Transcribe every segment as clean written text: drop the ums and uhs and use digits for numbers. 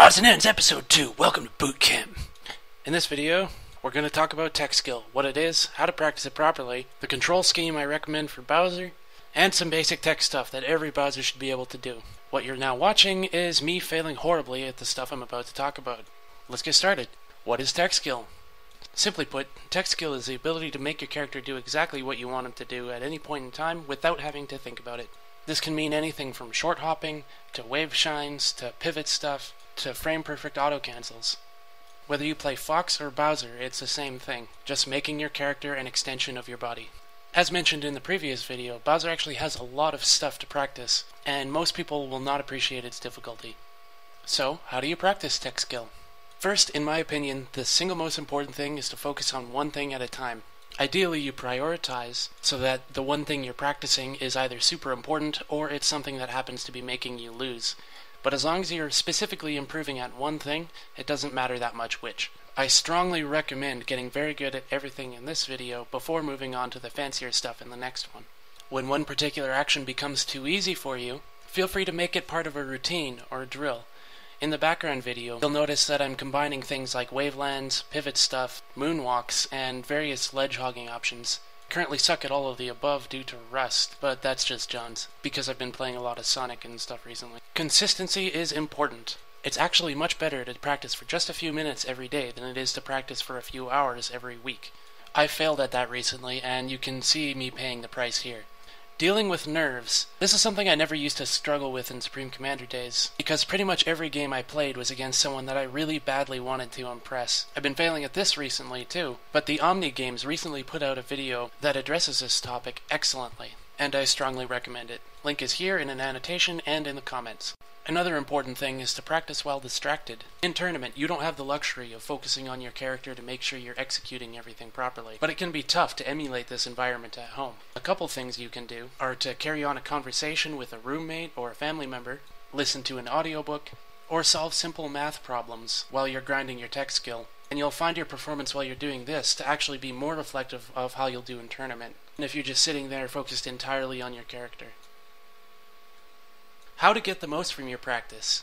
Odds and Ends Episode 2, welcome to Boot Camp. In this video, we're going to talk about tech skill, what it is, how to practice it properly, the control scheme I recommend for Bowser, and some basic tech stuff that every Bowser should be able to do. What you're now watching is me failing horribly at the stuff I'm about to talk about. Let's get started. What is tech skill? Simply put, tech skill is the ability to make your character do exactly what you want him to do at any point in time without having to think about it. This can mean anything from short hopping, to wave shines, to pivot stuff, to frame-perfect autocancels. Whether you play Fox or Bowser, it's the same thing, just making your character an extension of your body. As mentioned in the previous video, Bowser actually has a lot of stuff to practice, and most people will not appreciate its difficulty. So, how do you practice tech skill? First, in my opinion, the single most important thing is to focus on one thing at a time. Ideally, you prioritize so that the one thing you're practicing is either super important or it's something that happens to be making you lose. But as long as you're specifically improving at one thing, it doesn't matter that much which. I strongly recommend getting very good at everything in this video before moving on to the fancier stuff in the next one. When one particular action becomes too easy for you, feel free to make it part of a routine or a drill. In the background video, you'll notice that I'm combining things like Wavelands, pivot stuff, moonwalks, and various ledge hogging options. Currently suck at all of the above due to rust, but that's just John's, because I've been playing a lot of Sonic and stuff recently. Consistency is important. It's actually much better to practice for just a few minutes every day than it is to practice for a few hours every week. I failed at that recently, and you can see me paying the price here. Dealing with nerves. This is something I never used to struggle with in Supreme Commander days, because pretty much every game I played was against someone that I really badly wanted to impress. I've been failing at this recently too, but the Omni Games recently put out a video that addresses this topic excellently, and I strongly recommend it. Link is here in an annotation and in the comments. Another important thing is to practice while distracted. In tournament, you don't have the luxury of focusing on your character to make sure you're executing everything properly, but it can be tough to emulate this environment at home. A couple things you can do are to carry on a conversation with a roommate or a family member, listen to an audiobook, or solve simple math problems while you're grinding your tech skill. And you'll find your performance while you're doing this to actually be more reflective of how you'll do in tournament, than if you're just sitting there focused entirely on your character. How to get the most from your practice.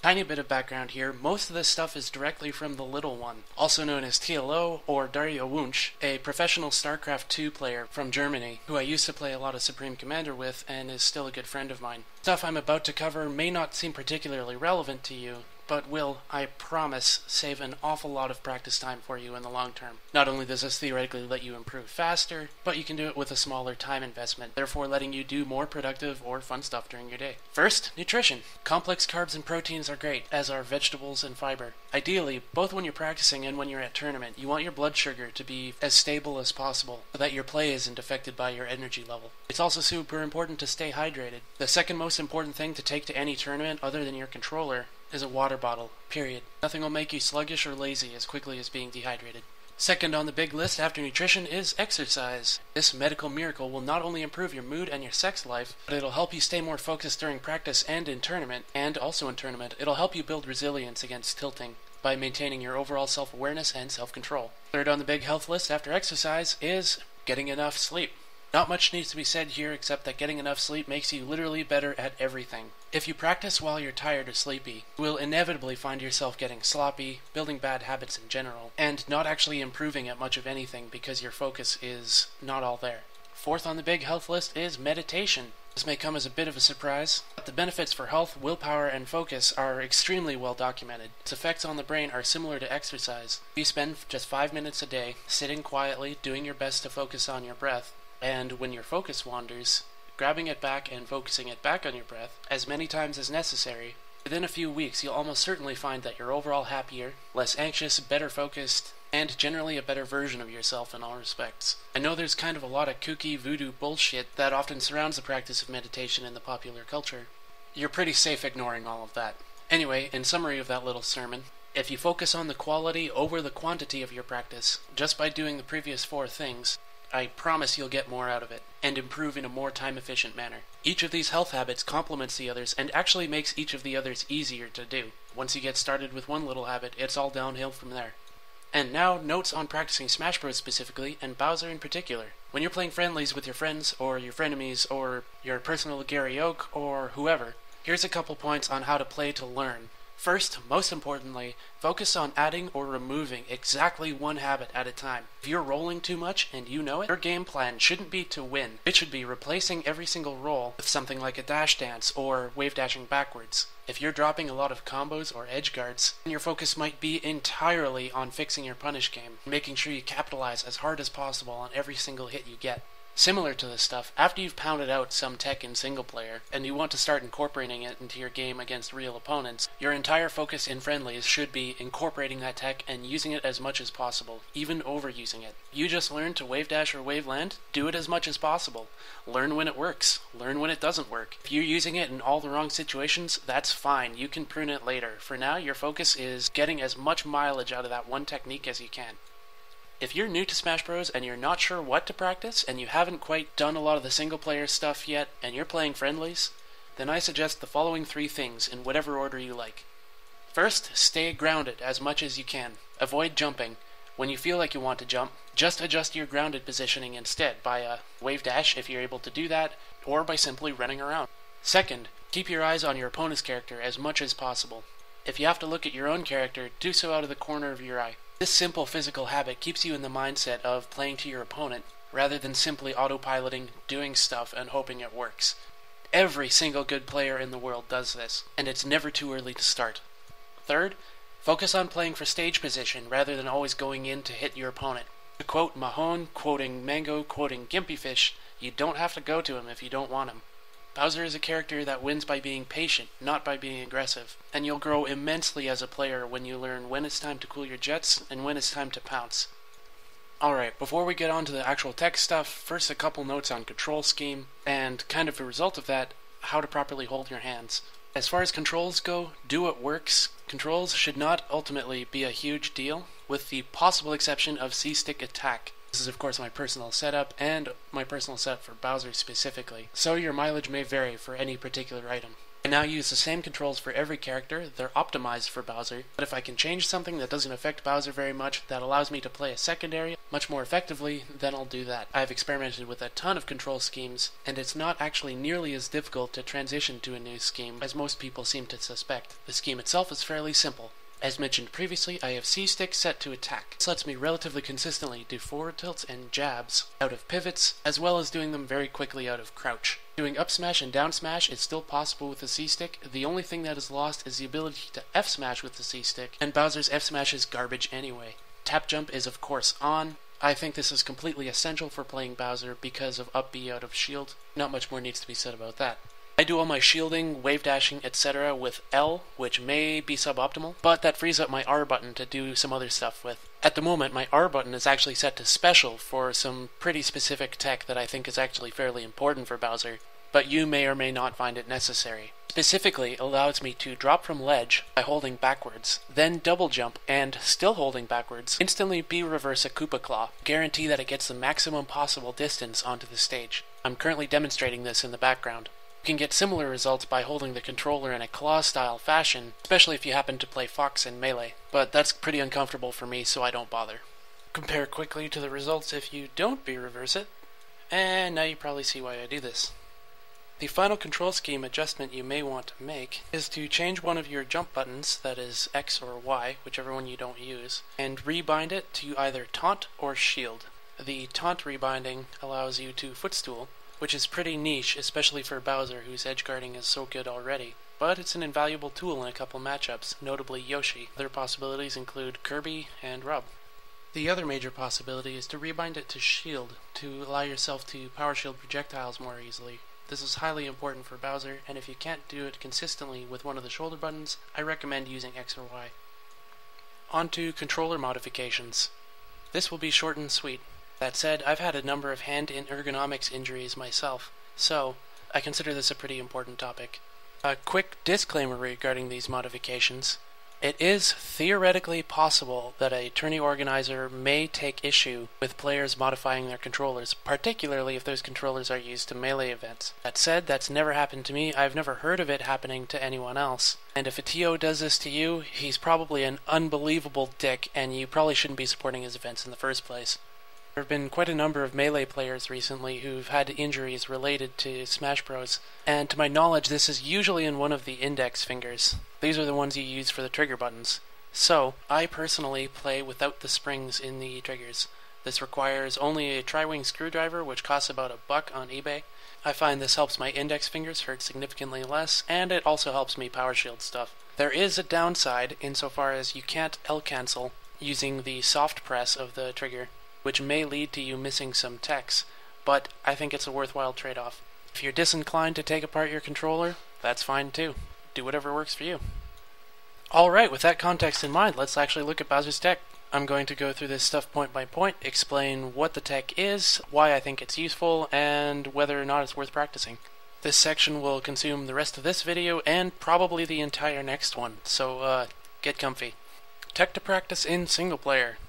Tiny bit of background here, most of this stuff is directly from the Little One, also known as TLO or Dario Wunsch, a professional StarCraft 2 player from Germany, who I used to play a lot of Supreme Commander with and is still a good friend of mine. Stuff I'm about to cover may not seem particularly relevant to you, but will, I promise, save an awful lot of practice time for you in the long term. Not only does this theoretically let you improve faster, but you can do it with a smaller time investment, therefore letting you do more productive or fun stuff during your day. First, nutrition. Complex carbs and proteins are great, as are vegetables and fiber. Ideally, both when you're practicing and when you're at tournament, you want your blood sugar to be as stable as possible, so that your play isn't affected by your energy level. It's also super important to stay hydrated. The second most important thing to take to any tournament other than your controller is a water bottle, period. Nothing will make you sluggish or lazy as quickly as being dehydrated. Second on the big list after nutrition is exercise. This medical miracle will not only improve your mood and your sex life, but it'll help you stay more focused during practice and in tournament, and also in tournament, it'll help you build resilience against tilting by maintaining your overall self-awareness and self-control. Third on the big health list after exercise is getting enough sleep. Not much needs to be said here except that getting enough sleep makes you literally better at everything. If you practice while you're tired or sleepy, you will inevitably find yourself getting sloppy, building bad habits in general, and not actually improving at much of anything because your focus is not all there. Fourth on the big health list is meditation. This may come as a bit of a surprise, but the benefits for health, willpower, and focus are extremely well documented. Its effects on the brain are similar to exercise. You spend just 5 minutes a day sitting quietly, doing your best to focus on your breath, and when your focus wanders, grabbing it back and focusing it back on your breath as many times as necessary, within a few weeks you'll almost certainly find that you're overall happier, less anxious, better focused, and generally a better version of yourself in all respects. I know there's kind of a lot of kooky voodoo bullshit that often surrounds the practice of meditation in the popular culture. You're pretty safe ignoring all of that. Anyway, in summary of that little sermon, if you focus on the quality over the quantity of your practice, just by doing the previous 4 things, I promise you'll get more out of it, and improve in a more time-efficient manner. Each of these health habits complements the others, and actually makes each of the others easier to do. Once you get started with one little habit, it's all downhill from there. And now, notes on practicing Smash Bros. Specifically, and Bowser in particular. When you're playing friendlies with your friends, or your frenemies, or your personal Gary Oak, or whoever, here's a couple points on how to play to learn. First, most importantly, focus on adding or removing exactly one habit at a time. If you're rolling too much and you know it, your game plan shouldn't be to win. It should be replacing every single roll with something like a dash dance or wave dashing backwards. If you're dropping a lot of combos or edge guards, then your focus might be entirely on fixing your punish game, making sure you capitalize as hard as possible on every single hit you get. Similar to this stuff, after you've pounded out some tech in single player, and you want to start incorporating it into your game against real opponents, your entire focus in friendlies should be incorporating that tech and using it as much as possible, even overusing it. You just learned to wave dash or wave land, do it as much as possible. Learn when it works, learn when it doesn't work. If you're using it in all the wrong situations, that's fine, you can prune it later. For now, your focus is getting as much mileage out of that one technique as you can. If you're new to Smash Bros. And you're not sure what to practice, and you haven't quite done a lot of the single player stuff yet, and you're playing friendlies, then I suggest the following 3 things in whatever order you like. First, stay grounded as much as you can. Avoid jumping. When you feel like you want to jump, just adjust your grounded positioning instead by a wave dash if you're able to do that, or by simply running around. Second, keep your eyes on your opponent's character as much as possible. If you have to look at your own character, do so out of the corner of your eye. This simple physical habit keeps you in the mindset of playing to your opponent, rather than simply autopiloting, doing stuff, and hoping it works. Every single good player in the world does this, and it's never too early to start. Third, focus on playing for stage position rather than always going in to hit your opponent. To quote Mahone, quoting Mango, quoting Gimpy Fish, you don't have to go to him if you don't want him. Bowser is a character that wins by being patient, not by being aggressive, and you'll grow immensely as a player when you learn when it's time to cool your jets and when it's time to pounce. Alright, before we get on to the actual tech stuff, first a couple notes on control scheme, and kind of a result of that, how to properly hold your hands. As far as controls go, do what works. Controls should not ultimately be a huge deal, with the possible exception of C-stick attack. This is of course my personal setup, and my personal setup for Bowser specifically, so your mileage may vary for any particular item. I now use the same controls for every character, they're optimized for Bowser, but if I can change something that doesn't affect Bowser very much, that allows me to play a secondary much more effectively, then I'll do that. I've experimented with a ton of control schemes, and it's not actually nearly as difficult to transition to a new scheme as most people seem to suspect. The scheme itself is fairly simple. As mentioned previously, I have C-stick set to attack. This lets me relatively consistently do forward tilts and jabs out of pivots, as well as doing them very quickly out of crouch. Doing up smash and down smash is still possible with the C-stick. The only thing that is lost is the ability to F smash with the C-stick, and Bowser's F smash is garbage anyway. Tap jump is of course on. I think this is completely essential for playing Bowser because of up B out of shield. Not much more needs to be said about that. I do all my shielding, wave dashing, etc. with L, which may be suboptimal, but that frees up my R button to do some other stuff with. At the moment, my R button is actually set to special for some pretty specific tech that I think is actually fairly important for Bowser, but you may or may not find it necessary. Specifically, it allows me to drop from ledge by holding backwards, then double jump, and, still holding backwards, instantly B-reverse a Koopa Claw, guarantee that it gets the maximum possible distance onto the stage. I'm currently demonstrating this in the background. You can get similar results by holding the controller in a claw-style fashion, especially if you happen to play Fox in Melee, but that's pretty uncomfortable for me, so I don't bother. Compare quickly to the results if you don't B-reverse it, and now you probably see why I do this. The final control scheme adjustment you may want to make is to change one of your jump buttons, that is X or Y, whichever one you don't use, and rebind it to either taunt or shield. The taunt rebinding allows you to footstool, which is pretty niche, especially for Bowser, whose edgeguarding is so good already. But it's an invaluable tool in a couple matchups, notably Yoshi. Other possibilities include Kirby and Rub. The other major possibility is to rebind it to shield, to allow yourself to power shield projectiles more easily. This is highly important for Bowser, and if you can't do it consistently with one of the shoulder buttons, I recommend using X or Y. On to controller modifications. This will be short and sweet. That said, I've had a number of hand ergonomics injuries myself, so I consider this a pretty important topic. A quick disclaimer regarding these modifications. It is theoretically possible that a tourney organizer may take issue with players modifying their controllers, particularly if those controllers are used to melee events. That said, that's never happened to me. I've never heard of it happening to anyone else. And if a TO does this to you, he's probably an unbelievable dick, and you probably shouldn't be supporting his events in the first place. There have been quite a number of Melee players recently who've had injuries related to Smash Bros, and to my knowledge this is usually in one of the index fingers. These are the ones you use for the trigger buttons. So, I personally play without the springs in the triggers. This requires only a tri-wing screwdriver, which costs about $1 on eBay. I find this helps my index fingers hurt significantly less, and it also helps me power shield stuff. There is a downside insofar as you can't L-cancel using the soft press of the trigger, which may lead to you missing some techs, but I think it's a worthwhile trade-off. If you're disinclined to take apart your controller, that's fine too. Do whatever works for you. Alright, with that context in mind, let's actually look at Bowser's tech. I'm going to go through this stuff point by point, explain what the tech is, why I think it's useful, and whether or not it's worth practicing. This section will consume the rest of this video and probably the entire next one, so get comfy. Tech to practice in single player.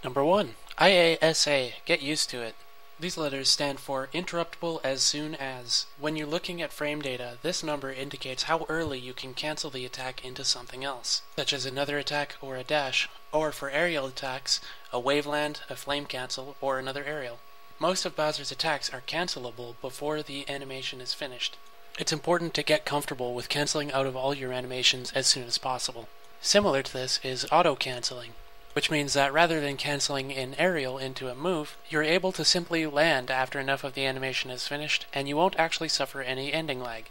Number 1. IASA. Get used to it. These letters stand for interruptible as soon as. When you're looking at frame data, this number indicates how early you can cancel the attack into something else, such as another attack or a dash, or for aerial attacks, a Waveland, a flame cancel, or another aerial. Most of Bowser's attacks are cancelable before the animation is finished. It's important to get comfortable with canceling out of all your animations as soon as possible. Similar to this is auto-canceling, which means that rather than canceling an aerial into a move, you're able to simply land after enough of the animation is finished, and you won't actually suffer any ending lag.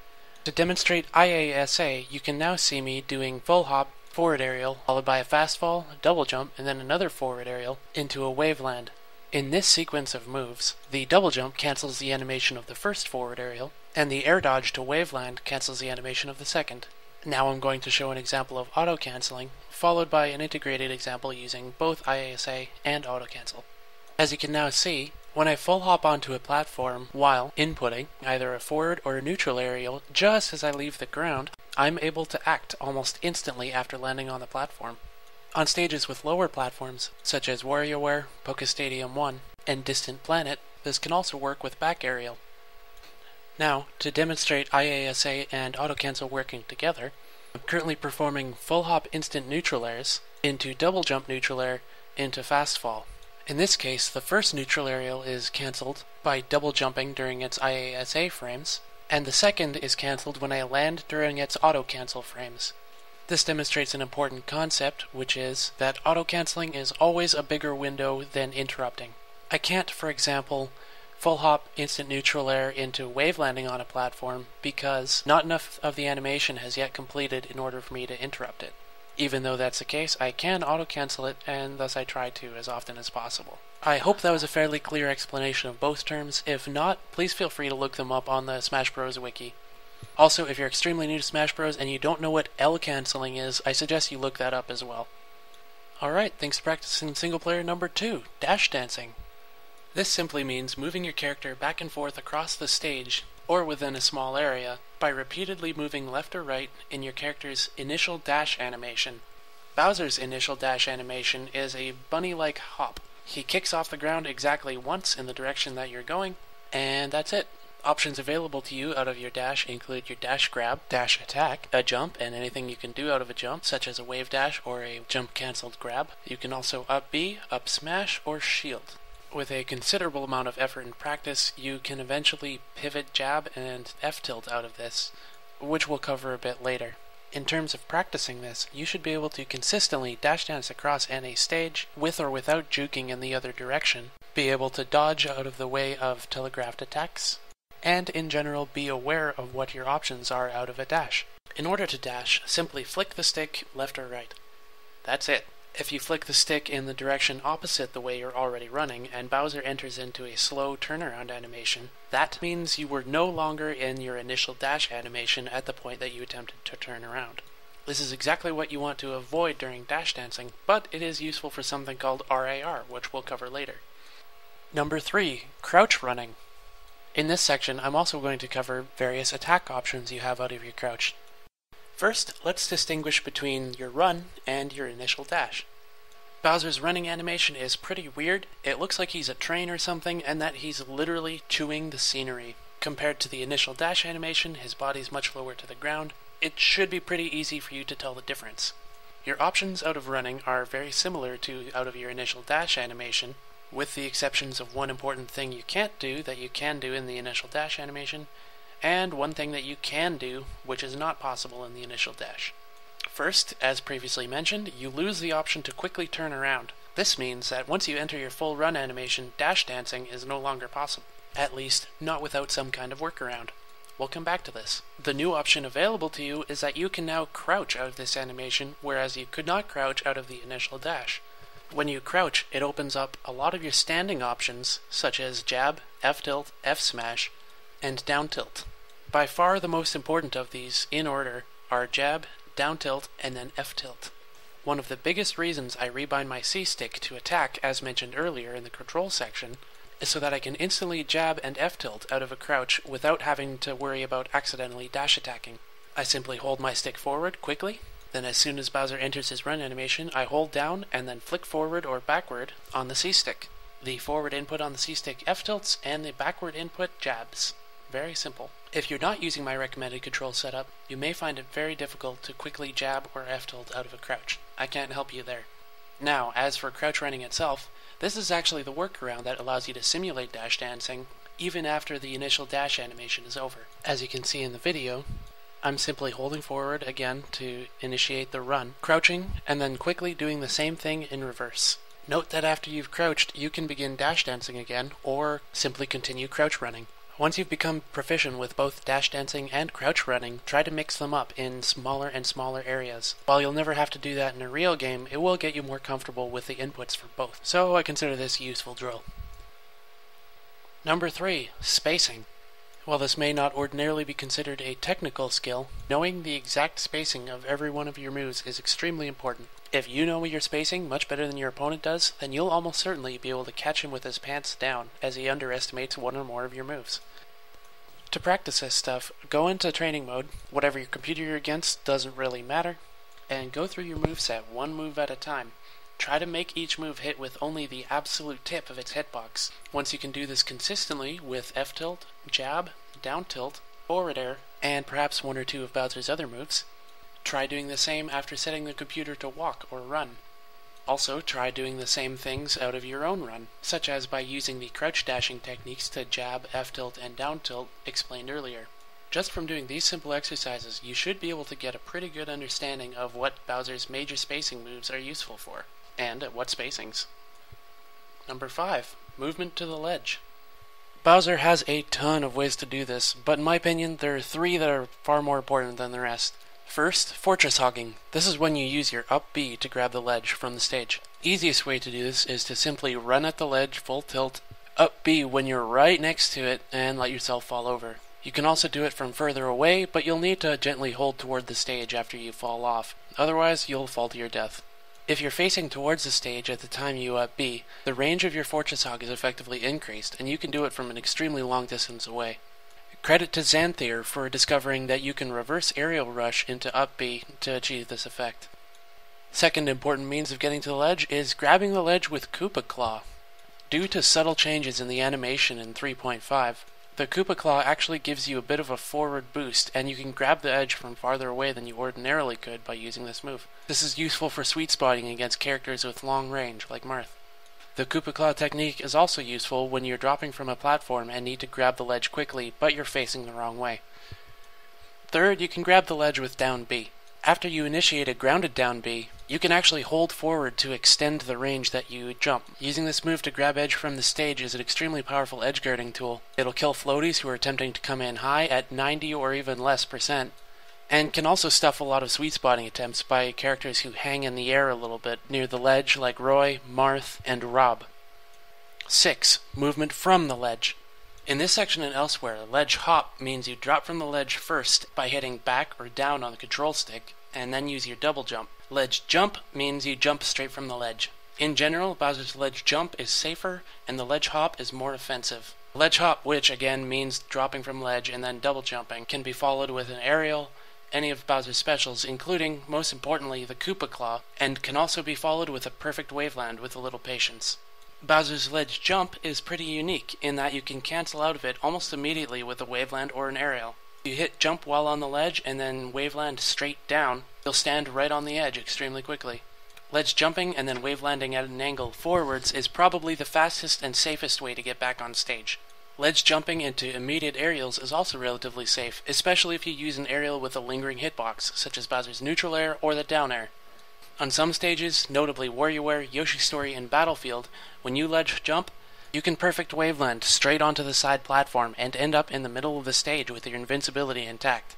To demonstrate IASA, you can now see me doing full hop, forward aerial, followed by a fast fall, double jump, and then another forward aerial into a Waveland. In this sequence of moves, the double jump cancels the animation of the first forward aerial, and the air dodge to Waveland cancels the animation of the second. Now I'm going to show an example of auto-canceling, followed by an integrated example using both IASA and Autocancel. As you can now see, when I full hop onto a platform while inputting either a forward or a neutral aerial just as I leave the ground, I'm able to act almost instantly after landing on the platform. On stages with lower platforms, such as WarioWare, Poké Stadium 1, and Distant Planet, this can also work with back aerial. Now, to demonstrate IASA and Autocancel working together, I'm currently performing full hop instant neutral airs into double jump neutral air into fast fall. In this case, the first neutral aerial is cancelled by double jumping during its IASA frames, and the second is cancelled when I land during its auto-cancel frames. This demonstrates an important concept, which is that auto-canceling is always a bigger window than interrupting. I can't, for example, full hop instant neutral air into wave landing on a platform because not enough of the animation has yet completed in order for me to interrupt it. Even though that's the case, I can auto-cancel it, and thus I try to as often as possible. I hope that was a fairly clear explanation of both terms. If not, please feel free to look them up on the Smash Bros. Wiki. Also, if you're extremely new to Smash Bros. And you don't know what L-canceling is, I suggest you look that up as well. Alright, thanks for practicing single player number 2, dash dancing. This simply means moving your character back and forth across the stage, or within a small area, by repeatedly moving left or right in your character's initial dash animation. Bowser's initial dash animation is a bunny-like hop. He kicks off the ground exactly once in the direction that you're going, and that's it. Options available to you out of your dash include your dash grab, dash attack, a jump, and anything you can do out of a jump, such as a wave dash or a jump cancelled grab. You can also up B, up smash, or shield. With a considerable amount of effort and practice, you can eventually pivot jab and ftilt out of this, which we'll cover a bit later. In terms of practicing this, you should be able to consistently dash dance across any stage, with or without juking in the other direction, be able to dodge out of the way of telegraphed attacks, and in general be aware of what your options are out of a dash. In order to dash, simply flick the stick left or right. That's it. If you flick the stick in the direction opposite the way you're already running, and Bowser enters into a slow turnaround animation, that means you were no longer in your initial dash animation at the point that you attempted to turn around. This is exactly what you want to avoid during dash dancing, but it is useful for something called RAR, which we'll cover later. Number 3, crouch running. In this section, I'm also going to cover various attack options you have out of your crouch. First, let's distinguish between your run and your initial dash. Bowser's running animation is pretty weird. It looks like he's a train or something, and that he's literally chewing the scenery. Compared to the initial dash animation, his body's much lower to the ground. It should be pretty easy for you to tell the difference. Your options out of running are very similar to out of your initial dash animation, with the exceptions of one important thing you can't do that you can do in the initial dash animation, and one thing that you can do which is not possible in the initial dash. First, as previously mentioned, you lose the option to quickly turn around. This means that once you enter your full run animation, dash dancing is no longer possible. At least, not without some kind of workaround. We'll come back to this. The new option available to you is that you can now crouch out of this animation, whereas you could not crouch out of the initial dash. When you crouch, it opens up a lot of your standing options, such as jab, ftilt, f-smash, and down tilt. By far the most important of these, in order, are jab, down tilt, and then f-tilt. One of the biggest reasons I rebind my C-stick to attack, as mentioned earlier in the control section, is so that I can instantly jab and f-tilt out of a crouch without having to worry about accidentally dash attacking. I simply hold my stick forward quickly, then as soon as Bowser enters his run animation, I hold down and then flick forward or backward on the C-stick. The forward input on the C-stick f-tilts and the backward input jabs. Very simple. If you're not using my recommended control setup, you may find it very difficult to quickly jab or f-tilt out of a crouch. I can't help you there. Now, as for crouch running itself, this is actually the workaround that allows you to simulate dash dancing even after the initial dash animation is over. As you can see in the video, I'm simply holding forward again to initiate the run, crouching, and then quickly doing the same thing in reverse. Note that after you've crouched, you can begin dash dancing again, or simply continue crouch running. Once you've become proficient with both dash dancing and crouch running, try to mix them up in smaller and smaller areas. While you'll never have to do that in a real game, it will get you more comfortable with the inputs for both. So I consider this a useful drill. Number 3. Spacing. While this may not ordinarily be considered a technical skill, knowing the exact spacing of every one of your moves is extremely important. If you know your spacing much better than your opponent does, then you'll almost certainly be able to catch him with his pants down as he underestimates one or more of your moves. To practice this stuff, go into training mode, whatever your computer you're against doesn't really matter, and go through your moveset one move at a time. Try to make each move hit with only the absolute tip of its hitbox. Once you can do this consistently with F-tilt, jab, down tilt, forward air, and perhaps one or two of Bowser's other moves, try doing the same after setting the computer to walk or run. Also, try doing the same things out of your own run, such as by using the crouch dashing techniques to jab, F-tilt, and down tilt explained earlier. Just from doing these simple exercises, you should be able to get a pretty good understanding of what Bowser's major spacing moves are useful for, and at what spacings. Number 5. Movement to the ledge. Bowser has a ton of ways to do this, but in my opinion, there are 3 that are far more important than the rest. First, fortress hogging. This is when you use your up B to grab the ledge from the stage. Easiest way to do this is to simply run at the ledge full tilt, up B when you're right next to it, and let yourself fall over. You can also do it from further away, but you'll need to gently hold toward the stage after you fall off. Otherwise, you'll fall to your death. If you're facing towards the stage at the time you up B, the range of your fortress hog is effectively increased, and you can do it from an extremely long distance away. Credit to Xanthier for discovering that you can reverse aerial rush into up B to achieve this effect. Second important means of getting to the ledge is grabbing the ledge with Koopa Claw. Due to subtle changes in the animation in 3.5, the Koopa Claw actually gives you a bit of a forward boost, and you can grab the edge from farther away than you ordinarily could by using this move. This is useful for sweet spotting against characters with long range, like Marth. The Koopa Claw technique is also useful when you're dropping from a platform and need to grab the ledge quickly, but you're facing the wrong way. Third, you can grab the ledge with down B. After you initiate a grounded down B, you can actually hold forward to extend the range that you jump. Using this move to grab edge from the stage is an extremely powerful edge guarding tool. It'll kill floaties who are attempting to come in high at 90 or even less %, and can also stuff a lot of sweet spotting attempts by characters who hang in the air a little bit near the ledge like Roy, Marth, and Rob. 6. Movement from the ledge. In this section and elsewhere, ledge hop means you drop from the ledge first by hitting back or down on the control stick, and then use your double jump. Ledge jump means you jump straight from the ledge. In general, Bowser's ledge jump is safer, and the ledge hop is more offensive. Ledge hop, which again means dropping from ledge and then double jumping, can be followed with an aerial, any of Bowser's specials, including, most importantly, the Koopa Claw, and can also be followed with a perfect Waveland with a little patience. Bowser's ledge jump is pretty unique in that you can cancel out of it almost immediately with a Waveland or an aerial. If you hit jump while on the ledge and then Waveland straight down, you'll stand right on the edge extremely quickly. Ledge jumping and then wave landing at an angle forwards is probably the fastest and safest way to get back on stage. Ledge jumping into immediate aerials is also relatively safe, especially if you use an aerial with a lingering hitbox, such as Bowser's neutral air or the down air. On some stages, notably WarioWare, Yoshi's Story, and Battlefield, when you ledge jump, you can perfect waveland straight onto the side platform and end up in the middle of the stage with your invincibility intact.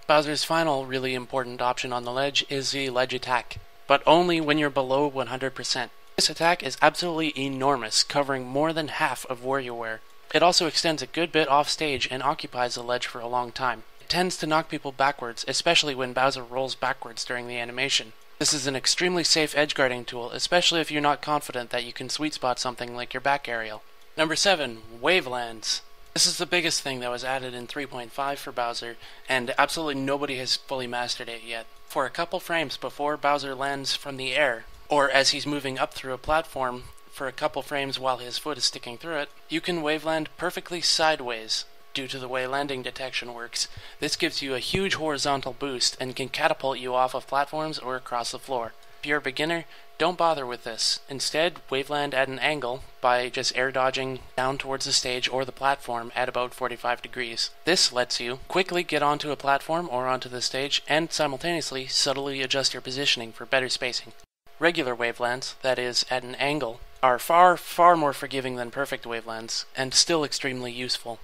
Bowser's final really important option on the ledge is the ledge attack, but only when you're below 100%. This attack is absolutely enormous, covering more than half of WarioWare. It also extends a good bit off stage and occupies the ledge for a long time. It tends to knock people backwards, especially when Bowser rolls backwards during the animation. This is an extremely safe edgeguarding tool, especially if you're not confident that you can sweet spot something like your back aerial. Number 7. Wavelands. This is the biggest thing that was added in 3.5 for Bowser, and absolutely nobody has fully mastered it yet. For a couple frames before Bowser lands from the air, or as he's moving up through a platform for a couple frames while his foot is sticking through it, you can waveland perfectly sideways. Due to the way landing detection works, this gives you a huge horizontal boost and can catapult you off of platforms or across the floor. If you're a beginner, don't bother with this. Instead, waveland at an angle by just air dodging down towards the stage or the platform at about 45 degrees. This lets you quickly get onto a platform or onto the stage and simultaneously subtly adjust your positioning for better spacing. Regular wavelands, that is, at an angle, are far more forgiving than perfect wavelands, and still extremely useful.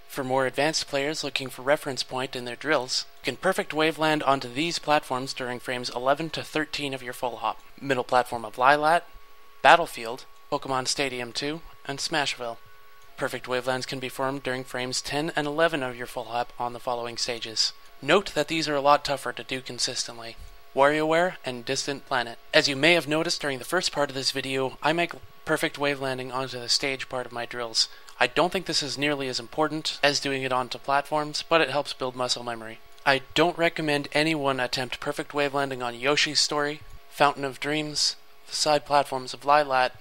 For more advanced players looking for reference point in their drills, you can perfect waveland onto these platforms during frames 11 to 13 of your full hop. Middle platform of Lilat, Battlefield, Pokemon Stadium 2, and Smashville. Perfect wavelands can be formed during frames 10 and 11 of your full hop on the following stages. Note that these are a lot tougher to do consistently. WarioWare and Distant Planet. As you may have noticed during the first part of this video, I make perfect wavelanding onto the stage part of my drills. I don't think this is nearly as important as doing it onto platforms, but it helps build muscle memory. I don't recommend anyone attempt perfect wavelanding on Yoshi's Story, Fountain of Dreams, the side platforms of Lilat,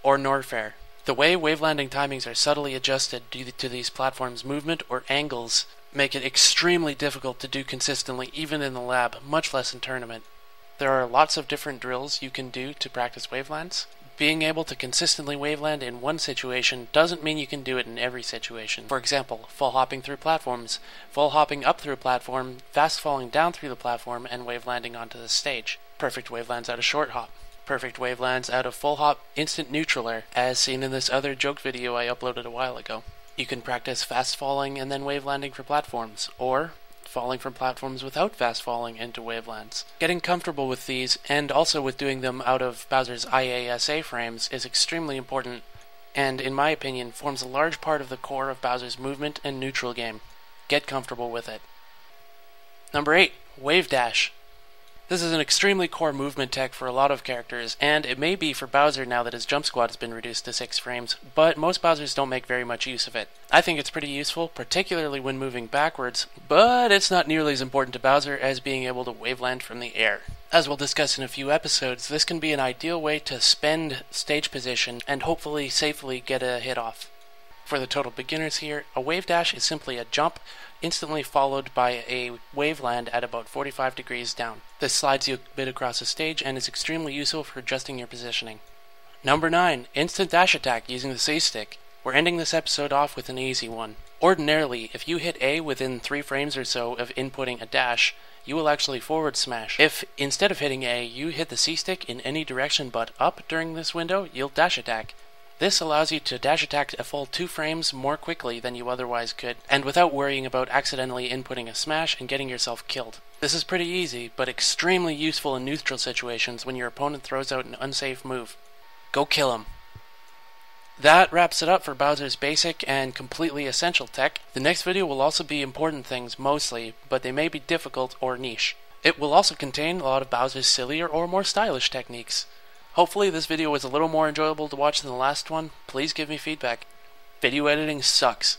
or Norfair. The way wavelanding timings are subtly adjusted due to these platforms' movement or angles make it extremely difficult to do consistently even in the lab, much less in tournament. There are lots of different drills you can do to practice wavelands. Being able to consistently waveland in one situation doesn't mean you can do it in every situation. For example, full hopping through platforms, full hopping up through a platform, fast falling down through the platform, and wavelanding onto the stage. Perfect wavelands out of short hop. Perfect wavelands out of full hop instant neutral air, as seen in this other joke video I uploaded a while ago. You can practice fast falling and then wavelanding for platforms, or falling from platforms without fast falling into wavelands. Getting comfortable with these, and also with doing them out of Bowser's IASA frames, is extremely important, and in my opinion forms a large part of the core of Bowser's movement and neutral game. Get comfortable with it. Number 8. Wavedash. This is an extremely core movement tech for a lot of characters, and it may be for Bowser now that his jump squad has been reduced to 6 frames, but most Bowsers don't make very much use of it. I think it's pretty useful, particularly when moving backwards, but it's not nearly as important to Bowser as being able to waveland from the air. As we'll discuss in a few episodes, this can be an ideal way to spend stage position and hopefully safely get a hit off. For the total beginners here, a wave dash is simply a jump, instantly followed by a waveland at about 45 degrees down. This slides you a bit across the stage and is extremely useful for adjusting your positioning. Number 9. Instant dash attack using the C-stick. We're ending this episode off with an easy one. Ordinarily, if you hit A within 3 frames or so of inputting a dash, you will actually forward smash. If, instead of hitting A, you hit the C-stick in any direction but up during this window, you'll dash attack. This allows you to dash attack a full 2 frames more quickly than you otherwise could, and without worrying about accidentally inputting a smash and getting yourself killed. This is pretty easy, but extremely useful in neutral situations when your opponent throws out an unsafe move. Go kill him. That wraps it up for Bowser's basic and completely essential tech. The next video will also be important things mostly, but they may be difficult or niche. It will also contain a lot of Bowser's sillier or more stylish techniques. Hopefully this video was a little more enjoyable to watch than the last one. Please give me feedback. Video editing sucks.